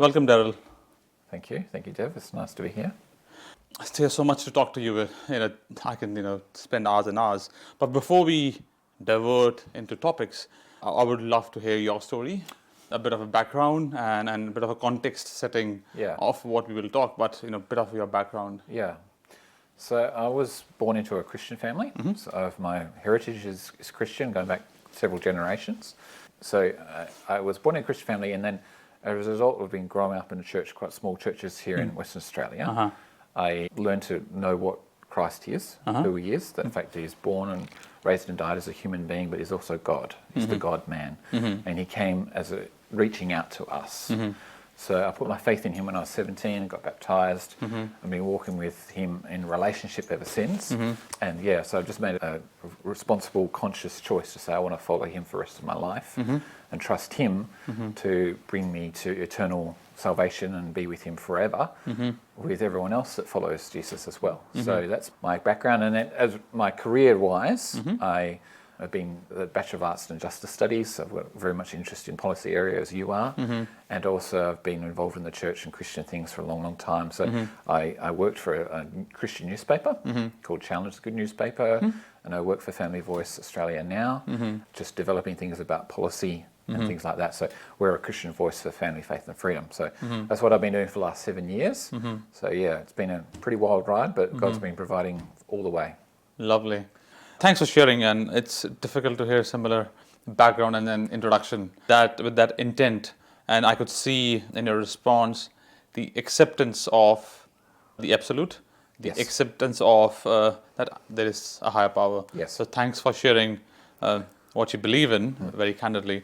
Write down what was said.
Welcome, Darryl. Thank you, Dev. It's nice to be here. There's so much to talk to you. I can spend hours and hours. But before we divert into topics, I would love to hear your story, a bit of a background and a bit of a context setting of what we will talk. But a bit of your background. Yeah. So I was born into a Christian family. So my heritage is Christian, going back several generations. So I was born in a Christian family, and then as a result of being growing up in a church, quite small churches here in Western Australia, I learned to know what Christ is, who he is, the fact that he's born and raised and died as a human being, but he's also God. He's the God-man. And he came as reaching out to us. So I put my faith in him when I was 17 and got baptised. I've been walking with him in relationship ever since. And so I've just made a responsible, conscious choice to say I want to follow him for the rest of my life and trust him to bring me to eternal salvation and be with him forever with everyone else that follows Jesus as well. So that's my background. And then as my career-wise, I've been the Bachelor of Arts and Justice Studies. I've got very much interest in policy area as you are. And also I've been involved in the church and Christian things for a long, long time. So I worked for a Christian newspaper called Challenge, the Good Newspaper. And I work for Family Voice Australia now, just developing things about policy and things like that. So we're a Christian voice for family, faith and freedom. So that's what I've been doing for the last 7 years. So it's been a pretty wild ride, but God's been providing all the way. Lovely. Thanks for sharing, and it's difficult to hear similar background and then introduction with that intent. And I could see in your response the acceptance of the absolute, the acceptance of that there is a higher power. Yes. So thanks for sharing what you believe in very candidly.